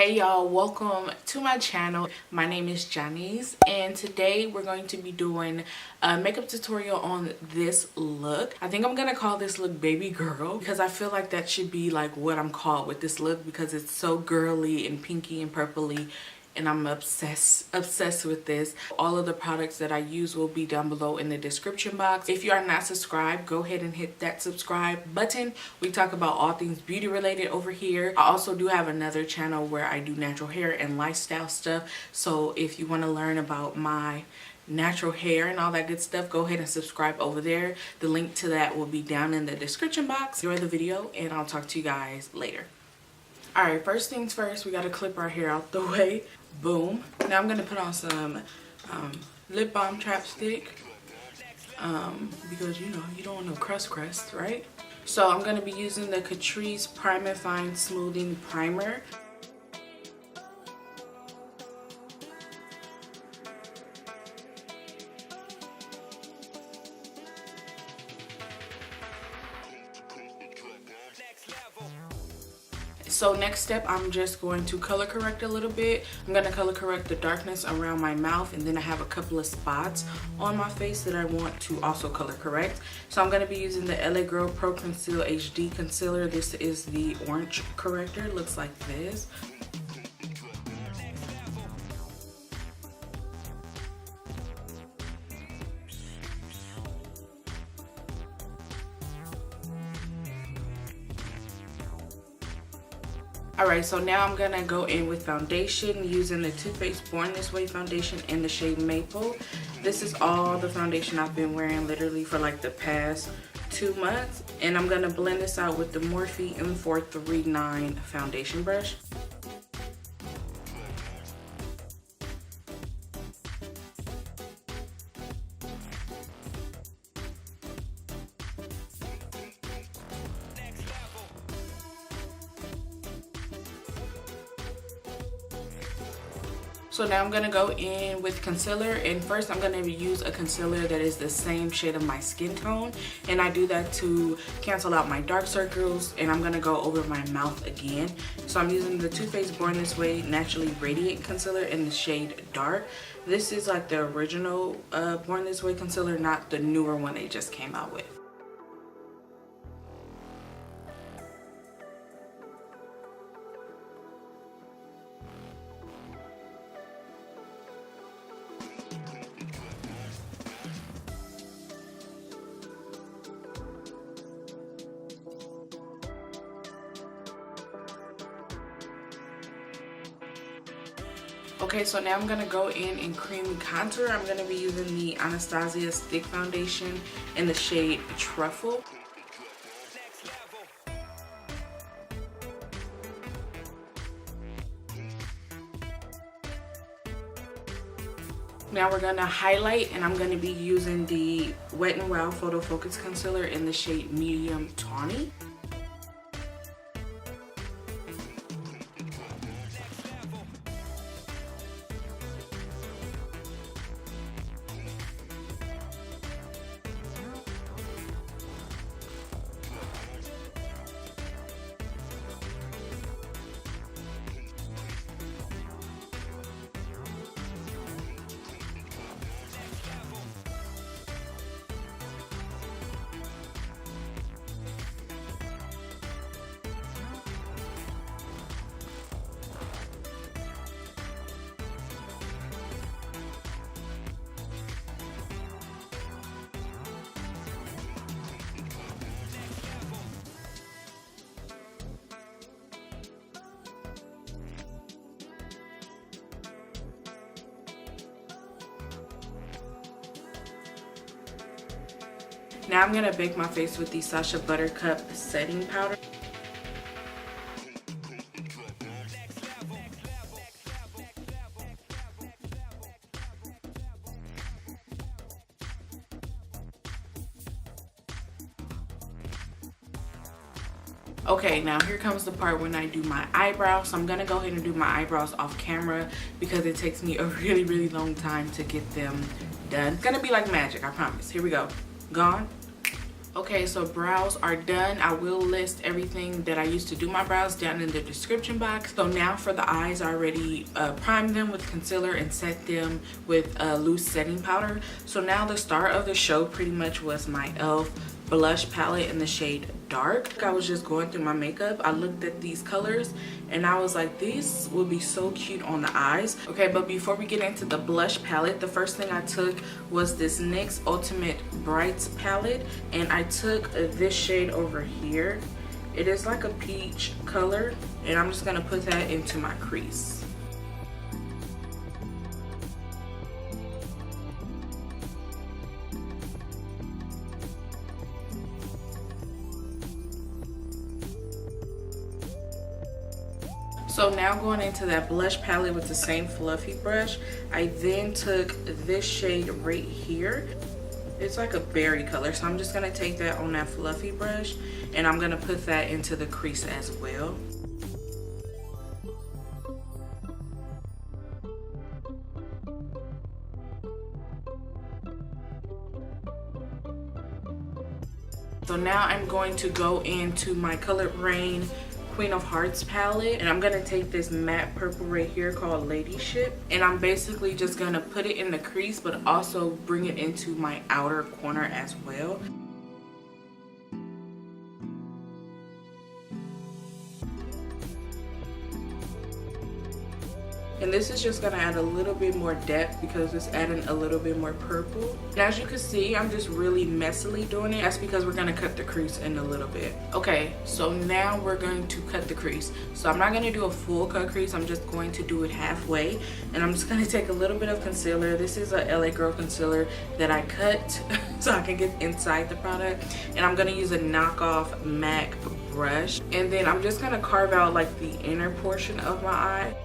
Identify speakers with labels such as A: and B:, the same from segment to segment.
A: Hey y'all, welcome to my channel. My name is Janice and today we're going to be doing a makeup tutorial on this look. I think I'm gonna call this look baby girl because I feel like that should be like what I'm called with this look because it's so girly and pinky and purpley and I'm obsessed with this. All of the products that I use will be down below in the description box. If you are not subscribed, go ahead and hit that subscribe button. We talk about all things beauty related over here. I also do have another channel where I do natural hair and lifestyle stuff, so if you want to learn about my natural hair and all that good stuff, go ahead and subscribe over there. The link to that will be down in the description box. Enjoy the video and I'll talk to you guys later. Alright, first things first, we gotta clip our hair out the way. Boom. Now I'm gonna put on some lip balm chapstick because you know you don't want no crust, right? So I'm gonna be using the Catrice Prime and Fine Smoothing Primer. So next step, I'm just going to color correct a little bit. I'm going to color correct the darkness around my mouth, and then I have a couple of spots on my face that I want to also color correct. So I'm going to be using the LA Girl Pro Conceal HD Concealer. This is the orange corrector. It looks like this. Alright, so now I'm going to go in with foundation using the Too Faced Born This Way foundation in the shade Maple. This is all the foundation I've been wearing literally for like the past 2 months. And I'm going to blend this out with the Morphe M439 foundation brush. So now I'm going to go in with concealer, and first I'm going to use a concealer that is the same shade of my skin tone, and I do that to cancel out my dark circles, and I'm going to go over my mouth again. So I'm using the Too Faced Born This Way Naturally Radiant Concealer in the shade Dark. This is like the original Born This Way concealer, not the newer one they just came out with. Okay, so now I'm going to go in and creamy contour. I'm going to be using the Anastasia Stick Foundation in the shade Truffle. Now we're going to highlight, and I'm going to be using the Wet n Wild Photo Focus Concealer in the shade Medium Tawny. Now I'm going to bake my face with the Sacha Buttercup setting powder. Okay, now here comes the part when I do my eyebrows. So I'm gonna go ahead and do my eyebrows off camera because it takes me a really long time to get them done. It's gonna be like magic, I promise. Here we go. Gone. Okay, so brows are done. I will list everything that I used to do my brows down in the description box. So now for the eyes, I already primed them with concealer and set them with loose setting powder. So now the star of the show pretty much was my e.l.f. blush palette in the shade Dark. I was just going through my makeup. I looked at these colors and I was like, these would be so cute on the eyes. Okay, but before we get into the blush palette, the first thing I took was this NYX Ultimate Brights palette, and I took this shade over here. It is like a peach color, and I'm just gonna put that into my crease. So now going into that blush palette with the same fluffy brush, I then took this shade right here. It's like a berry color, so I'm just gonna take that on that fluffy brush and I'm gonna put that into the crease as well. So now I'm going to go into my Colored Rain Queen of Hearts palette, and I'm gonna take this matte purple right here called Ladyship, and I'm basically just gonna put it in the crease but also bring it into my outer corner as well. And this is just gonna add a little bit more depth because it's adding a little bit more purple. And as you can see, I'm just really messily doing it. That's because we're gonna cut the crease in a little bit. Okay, so now we're going to cut the crease. So I'm not gonna do a full cut crease, I'm just going to do it halfway. And I'm just gonna take a little bit of concealer. This is a LA Girl concealer that I cut so I can get inside the product. And I'm gonna use a knockoff MAC brush. And then I'm just gonna carve out like the inner portion of my eye.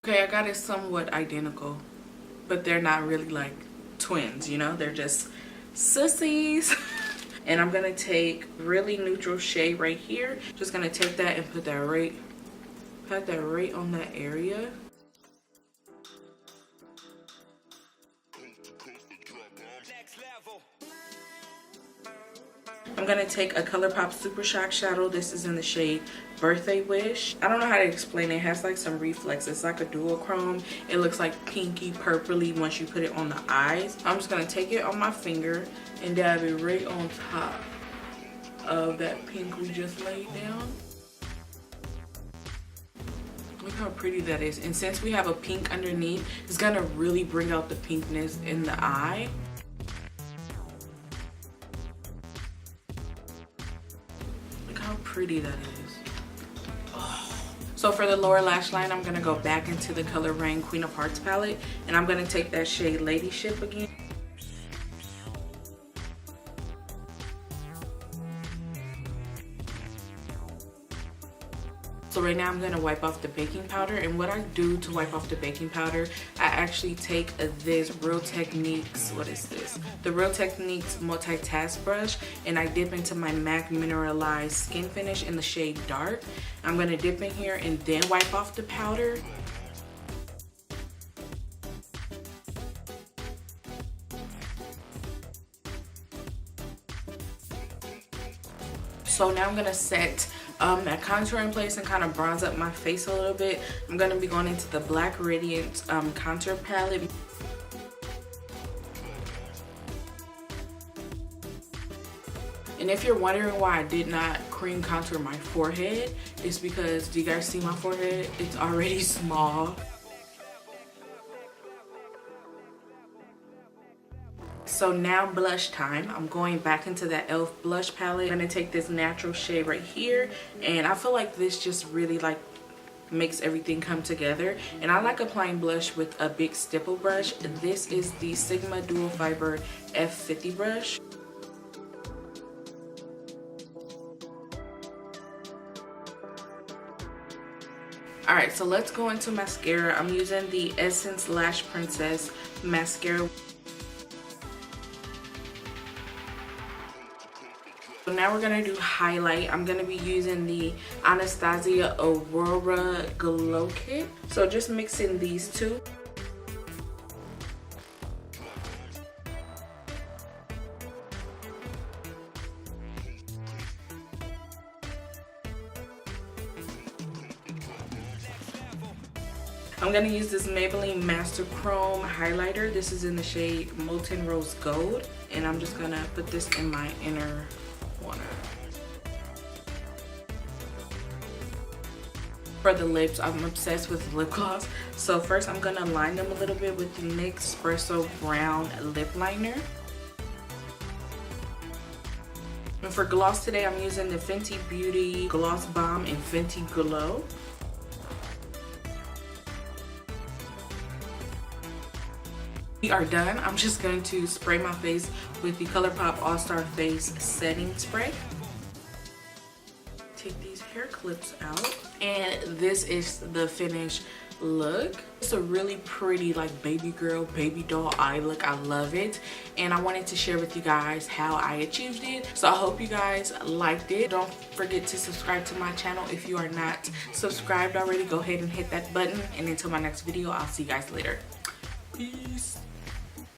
A: Okay, I got it somewhat identical, but they're not really like twins, you know? They're just sissies. And I'm gonna take really neutral shade right here. Just gonna take that and put that right on that area. I'm gonna take a ColourPop Super Shock shadow. This is in the shade Birthday Wish. I don't know how to explain it. It has like some reflex. It's like a duochrome. It looks like pinky purpley once you put it on the eyes. I'm just gonna take it on my finger and dab it right on top of that pink we just laid down. Look how pretty that is. And since we have a pink underneath, it's gonna really bring out the pinkness in the eye. How pretty that is. Oh. So for the lower lash line, I'm gonna go back into the Colored Rain Queen of Hearts palette, and I'm gonna take that shade Ladyship again. So right now I'm gonna wipe off the baking powder, and what I do to wipe off the baking powder, I actually take this Real Techniques, what is this? The Real Techniques multitask brush, and I dip into my MAC Mineralized Skin Finish in the shade Dark. I'm gonna dip in here and then wipe off the powder. So now I'm gonna set that contour in place and kind of bronze up my face a little bit. I'm gonna be going into the Black Radiant contour palette. And if you're wondering why I did not cream contour my forehead, it's because, do you guys see my forehead? It's already small. So now blush time. I'm going back into that e.l.f. blush palette. I'm gonna take this natural shade right here, and I feel like this just really like makes everything come together. And I like applying blush with a big stipple brush. This is the Sigma Dual Fiber F50 brush. Alright, so let's go into mascara. I'm using the Essence Lash Princess mascara. So now we're going to do highlight. I'm going to be using the Anastasia Aurora Glow Kit. So just mixing these two. I'm going to use this Maybelline Master Chrome highlighter. This is in the shade Molten Rose Gold. And I'm just going to put this in my inner corner. For the lips, I'm obsessed with lip gloss. So first I'm going to line them a little bit with the NYX Espresso Brown Lip Liner. And for gloss today, I'm using the Fenty Beauty Gloss Bomb in Fenty Glow. We are done. I'm just going to spray my face with the ColourPop All-Star Face Setting Spray. Take these hair clips out. And this is the finished look. It's a really pretty like baby girl, baby doll eye look. I love it. And I wanted to share with you guys how I achieved it. So I hope you guys liked it. Don't forget to subscribe to my channel. If you are not subscribed already, go ahead and hit that button. And until my next video, I'll see you guys later. Peace.